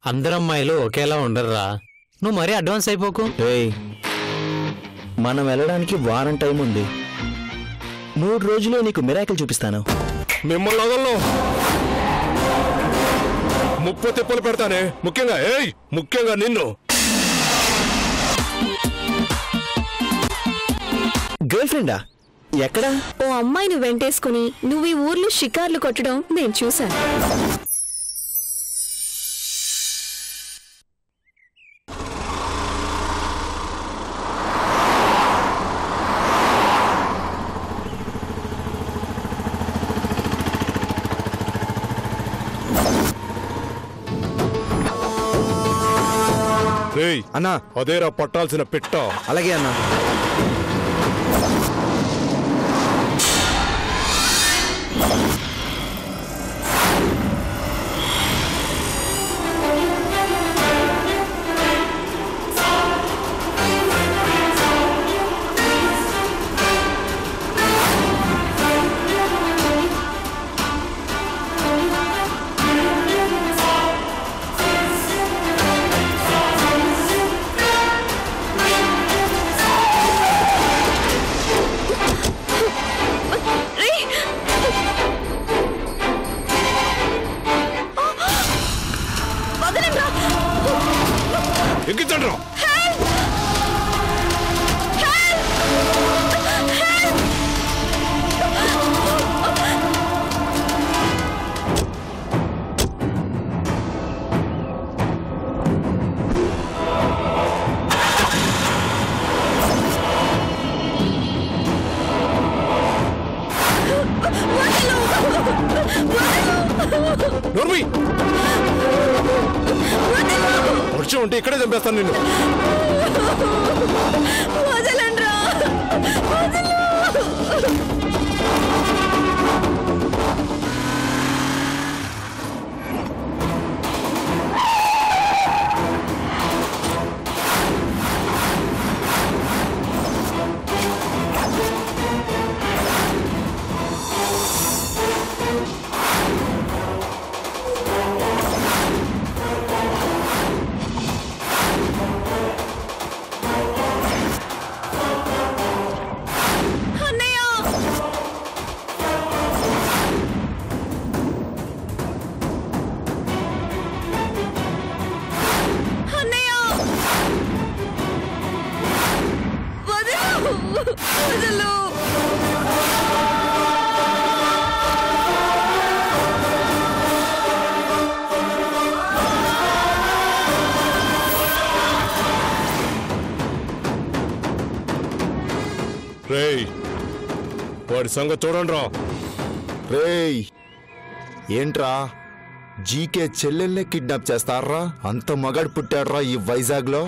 అందరమ్మాయిలు ఒకేలా ఉండరురా. నువ్వు మరీ అడ్వాన్స్ అయిపోకు. మనం వెళ్ళడానికి వారం టైం ఉంది. 3 రోజుల్లో నీకు మిరాకిల్ చూపిస్తాను. మిమ్మల్ని వదలను. ముప్పు తిప్పలు పెడతానే, ముఖ్యంగా నిన్ను. గర్ల్ ఫ్రెండా? ఎక్కడా? ఓ అమ్మాయిని వెంటేసుకుని నువ్వు ఈ ఊర్లో షికార్లు కొట్టడం నేను చూశాను. అన్నా అదేరా పట్టాల్సిన పిట్ట. అలాగే అన్నా. ఎక్కించండి. వర్షం ఉంటే ఇక్కడే చంపేస్తాను నిన్ను. రేయ్, వాడి సంగతి చూడండి రా. రేయ్, ఏంట్రా జీకే చెల్లెల్నే కిడ్నాప్ చేస్తారా? అంత మగాడు పుట్టాడ్రా ఈ వైజాగ్ లో.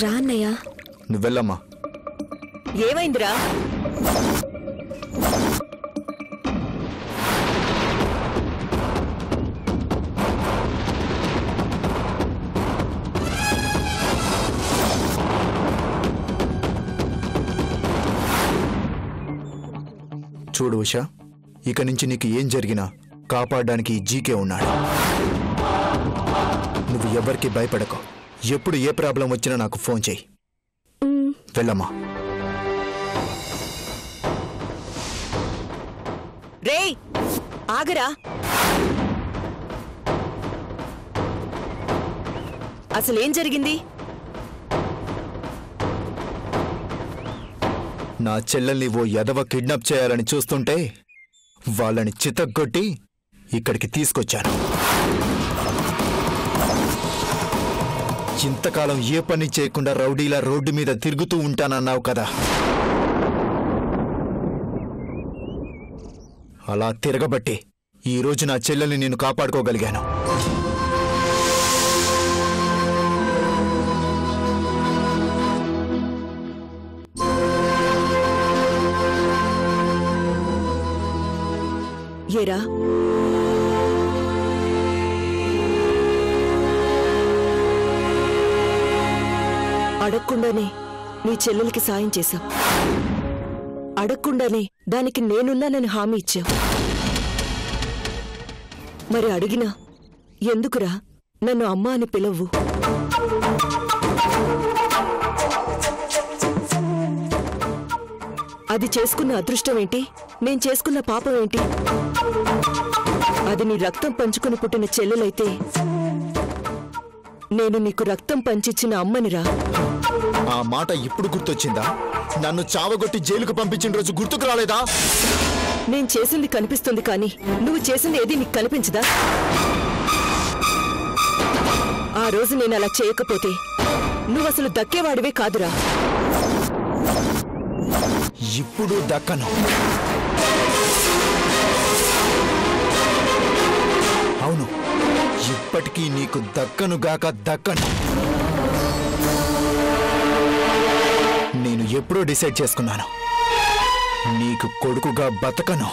రా అన్నయ్య. నువ్వు వెళ్ళమ్మా. ఏమైందిరా? చూడు ఉషా, ఇక నుంచి నీకు ఏం జరిగినా కాపాడడానికి ఈ జీకే ఉన్నాడు. నువ్వు ఎవరికి భయపడకు. ఎప్పుడు ఏ ప్రాబ్లం వచ్చినా నాకు ఫోన్ చేయి. వెళ్ళమ్మా. రేయ్ ఆగరా. అసలేం జరిగింది? నా చెల్లెల్ని ఓ ఎదవ కిడ్నాప్ చేయాలని చూస్తుంటే వాళ్ళని చితగ్గొట్టి ఇక్కడికి తీసుకొచ్చాను. ఇంతకాలం ఏ పని చేయకుండా రౌడీలా రోడ్డు మీద తిరుగుతూ ఉంటానన్నావు కదా, అలా తిరగబట్టి ఈరోజు నా చెల్లెల్ని నేను కాపాడుకోగలిగాను. ఏరా, అడగకుండానే నీ చెల్లెలికి సాయం చేశావు. అడగకుండానే దానికి నేనున్నానని హామీ ఇచ్చావు. మరి అడిగినా ఎందుకురా నన్ను అమ్మ అని పిలవ్వు? అది చేసుకున్న అదృష్టం ఏంటి? నేను చేసుకున్న పాపం ఏంటి? అది నీ రక్తం పంచుకుని పుట్టిన చెల్లెలైతే నేను నీకు రక్తం పంచిచ్చిన అమ్మనిరా. ఆ మాట ఇప్పుడు గుర్తొచ్చిందా? నన్ను చావగొట్టి జైలుకు పంపించిన రోజు గుర్తుకు రాలేదా? నేను చేసింది కనిపిస్తుంది కానీ నువ్వు చేసింది ఏది నీకు కనిపించదా? ఆ రోజు నేను అలా చేయకపోతే నువ్వసలు దక్కేవాడివే కాదురా. ఇప్పుడు దక్కను. అవును, ఇప్పటికీ నీకు దక్కనుగాక దక్కను. నేను ఎప్పుడో డిసైడ్ చేసుకున్నాను, నీకు కొడుకుగా బతకను.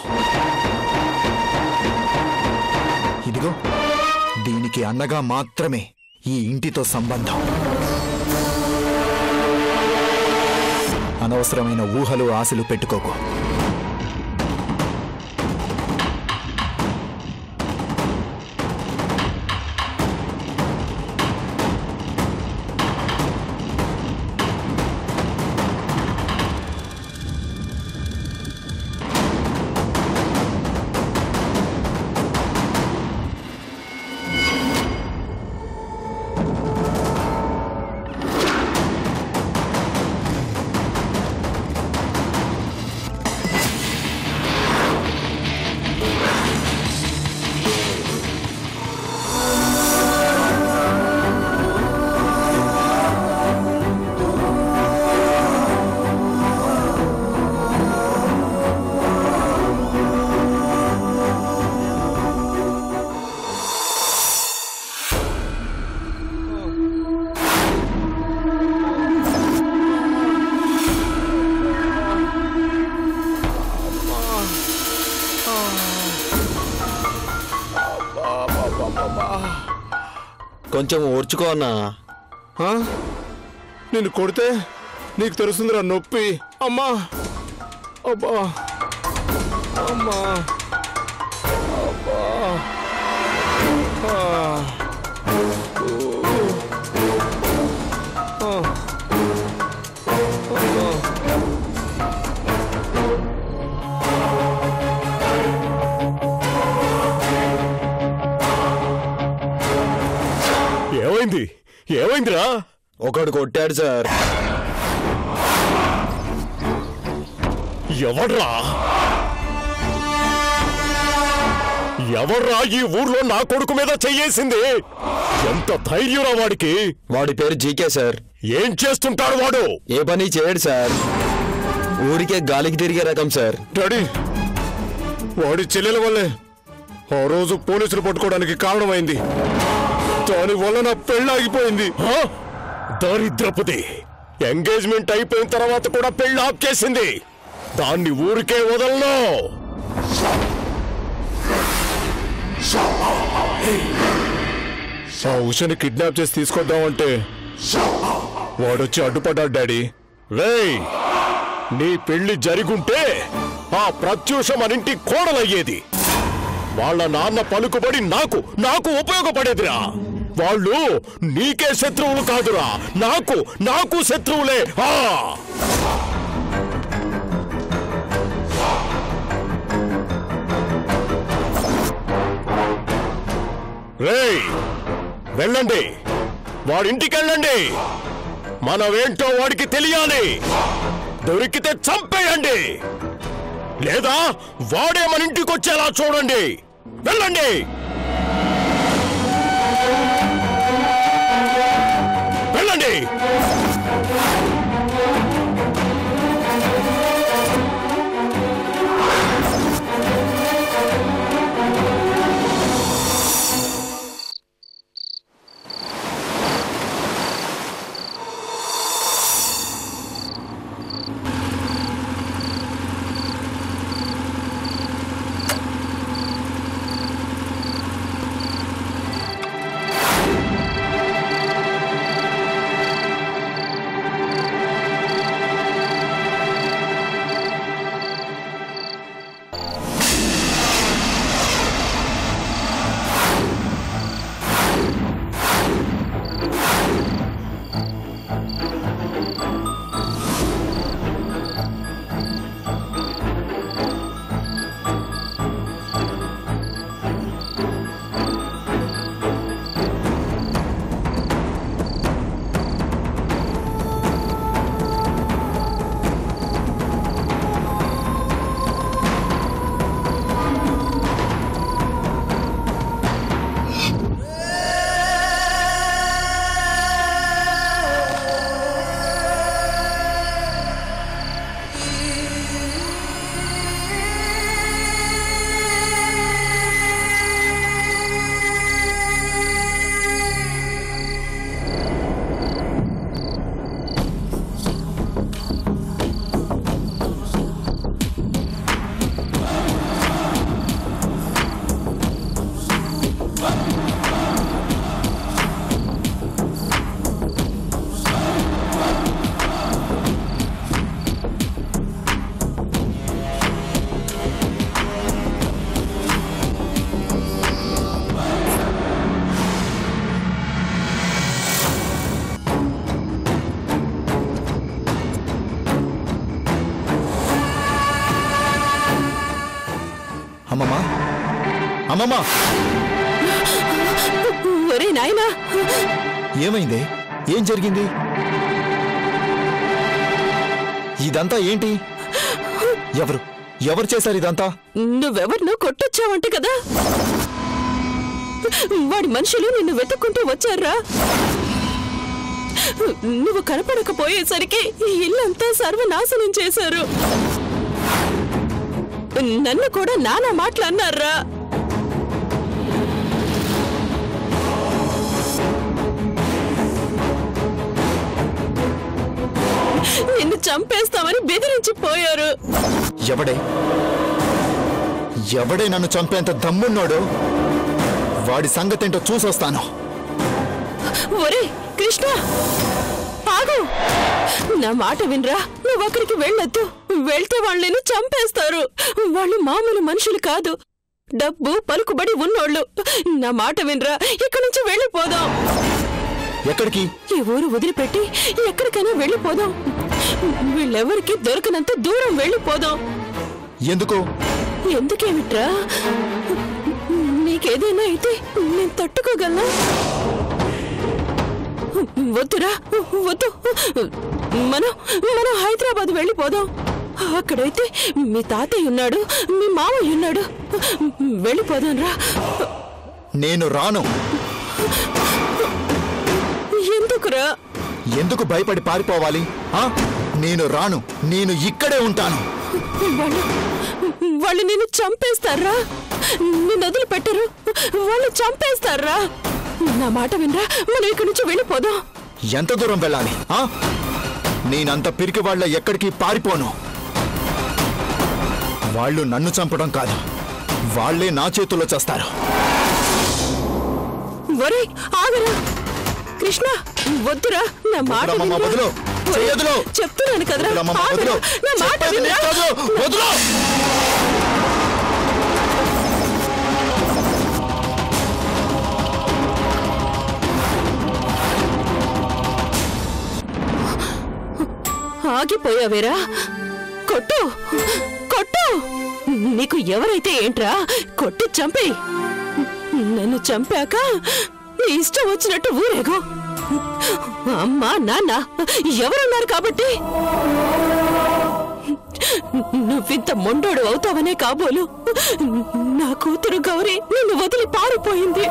ఇదిగో దీనికి అన్నగా మాత్రమే ఈ ఇంటితో సంబంధం. అనవసరమైన ఊహలు ఆశలు పెట్టుకోకు. కొంచెం ఓర్చుకో అన్నా. నిన్ను కొడితే నీకు తెలుస్తుందిరా నొప్పి. అమ్మా, అబ్బా, అమ్మా, అబ్బా, ఏమైంది? ఏమైందిరా? ఒకడు కొట్టాడు సార్. ఎవడ్రా? ఎవర్రా ఈ ఊర్లో నా కొడుకు మీద చెయ్యేసింది? ఎంత ధైర్యంరా వాడికి? వాడి పేరు జీకే సార్. ఏం చేస్తుంటాడు వాడు? ఏ పని చేయడు సార్, ఊరికే గాలికి తిరిగే రకం సార్. డాడీ, వాడి చెల్లెల వల్లే ఆ రోజు పోలీసులు పట్టుకోవడానికి కారణమైంది. దాని వల్ల నా పెళ్ళి ఆగిపోయింది. దరిద్రపుది ఎంగేజ్మెంట్ అయిపోయిన తర్వాత కూడా పెళ్లి ఆప్ చేసింది. దాన్ని ఊరికే వదలను. ఆ ఉషని కిడ్నాప్ చేసి తీసుకొద్దామంటే వాడొచ్చి అడ్డుపడ్డాడు డాడీ. రేయ్, నీ పెళ్లి జరిగుంటే ఆ ప్రత్యూష మన ఇంటి కోడలయ్యేది. వాళ్ళ నాన్న పలుకుబడి నాకు ఉపయోగపడేదిరా. వాళ్ళు నీకే శత్రువులు కాదురా, నాకు శత్రువులే. రేయ్, వెళ్ళండి, వాడింటికి వెళ్ళండి. మనమేంటో వాడికి తెలియాలి. దొరికితే చంపేయండి, లేదా వాడే మన ఇంటికి వచ్చేలా చూడండి. వెళ్ళండి. వెళ్ళండి. అమ్మమ్మా, ఒరే నాయనా, ఏమైంది? ఏం జరిగింది? ఇదంతా ఏంటి? ఎవరు చేశారు ఇదంతా? నువ్వెవరినో కొట్టొచ్చావంట కదా. వాడి మనుషులు నిన్ను వెతుక్కుంటూ వచ్చారా? నువ్వు కనపడకపోయేసరికి ఇల్లంతా సర్వనాశనం చేశారు. నన్ను కూడా నానా మాటలు అన్నారా? నిన్ను చంపేస్తామని బెదిరించిపోయారు. ఎవడే నన్ను చంపేంత దమ్మున్నాడు? వాడి సంగతేంటో చూసొస్తాను. ఒరే కృష్ణ, ఆగు. నా మాట వినరా. నువ్వు అక్కడికి వెళ్ళొద్దు. వెళ్తే వాళ్ళు నిన్ను చంపేస్తారు. వాళ్ళు మామూలు మనుషులు కాదు, డబ్బు పలుకుబడి ఉన్నోళ్ళు. నా మాట వినరా, ఇక్కడి నుంచి వెళ్ళిపోదాం. ఎక్కడికి? ఈ ఊరు వదిలిపెట్టి ఎక్కడికైనా వెళ్ళిపోదాం. వీళ్ళెవరికి దొరకనంత దూరం వెళ్ళిపోదాం. ఎందుకు? ఎందుకేమిట్రా? నీకేదైనా అయితే నేను తట్టుకోగలనా? వద్దురా, వద్దు. మనం హైదరాబాద్ వెళ్ళిపోదాం. అక్కడైతే మీ తాతయ్య ఉన్నాడు, మీ మామయ్య ఉన్నాడు. వెళ్ళిపోదాం రా. నేను రాను. ఎందుకురా? ఎందుకు భయపడి పారిపోవాలి? నేను రాను. నేను ఇక్కడే ఉంటాను. వాళ్ళు నిన్ను చంపేస్తారా? నిన్ను వదిలిపెట్టరు. వాళ్ళు చంపేస్తారా? నా మాట వినరా, మనం ఇక్కడి నుంచి వెళ్ళిపోదాం. ఎంత దూరం వెళ్ళాలి? నేనంత పిరికి వాళ్ళ ఎక్కడికి పారిపోను. వాళ్ళు నన్ను చంపడం కాదు, వాళ్లే నా చేతుల్లో చేస్తారు. ఒరే ఆగరా కృష్ణ, వద్దురా, నా మాట వదులు, చెప్తున్నాను కదరా, నా మాట వదులు. ఆగిపోయావేరా? కొట్టు కొట్టు, నీకు ఎవరైతే ఏంట్రా, కొట్టి చంపే. నన్ను చంపాక నీ ఇష్టం వచ్చినట్టు ఊరేగో. అమ్మా నాన్న ఎవరున్నారు కాబట్టి నువ్వింత మొండోడు అవుతావనే కాబోలు నా కూతురు గౌరీ నిన్ను వదిలి పారిపోయింది.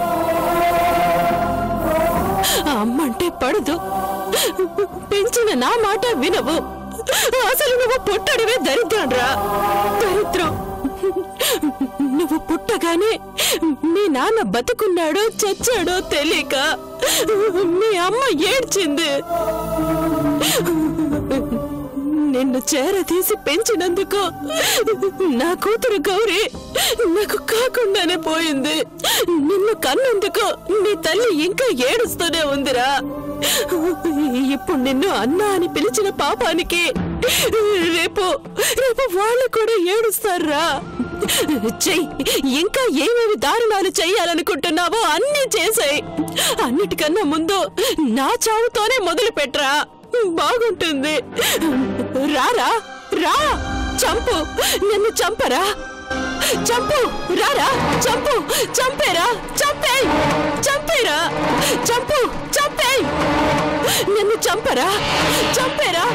అమ్మంటే పడదు, పెంచిన నా మాట వినవు. అసలు నువ్వు పుట్టడమే దరిద్రంరా, దరిద్రం. నువ్వు పుట్టగానే మీ నాన్న బతుకున్నాడో చచ్చాడో తెలియక మీ అమ్మ ఏడ్చింది. నిన్ను చేరదీసి పెంచినందుకు నా కూతురు గౌరీ నాకు కాకుండానే పోయింది. నిన్ను కన్నందుకు నీ తల్లి ఇంకా ఏడుస్తూనే ఉందిరా. ఇప్పుడు నిన్ను అన్నా అని పిలిచిన పాపానికి రేపు రేపు వాళ్ళు కూడా ఏడుస్తారా. చెయ్యి, ఇంకా ఏమేమి దారుణాలు చెయ్యాలనుకుంటున్నావో అన్నీ చేసాయి. అన్నిటికన్నా ముందు నా చావుతోనే మొదలు పెట్టరా, బాగుంటుంది. రారా రా, చంపు, నన్ను చంపరా, చంపు, రారా, చంపు, చంపేరా, చంపేయ్, చంపేరా, చంపు, చంపేయ్, నన్ను చంపరా, చంపేరా.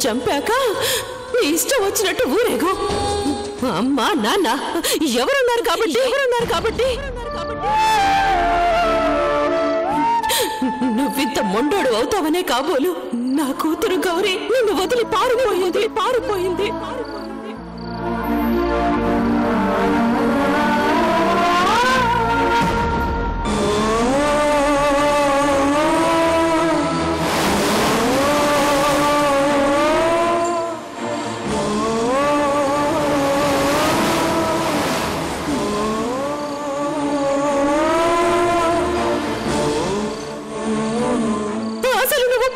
చంపాక నీ ఇష్టం వచ్చినట్టు ఊరేగో. అమ్మా నాన్న ఎవరున్నారు కాబట్టి నువ్వింత మొండోడు అవుతావనే కాబోలు నా కూతురు గౌరీ నిన్ను వదిలి పారిపోయింది.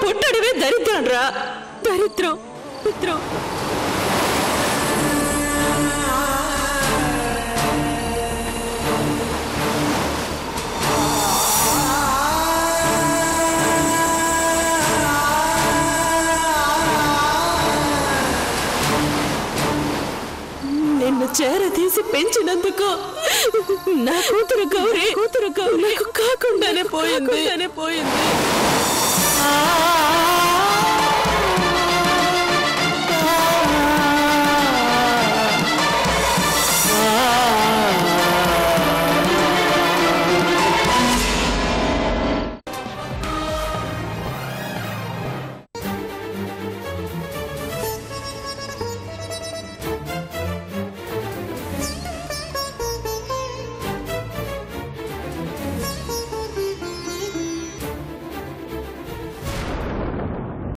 పుట్టడమే దరిద్రం రా, దరిద్రం. నిన్ను చేరదీసి పెంచినందుకు నా కూతురు గౌరీ నాకు కాకుండానే పోయింది.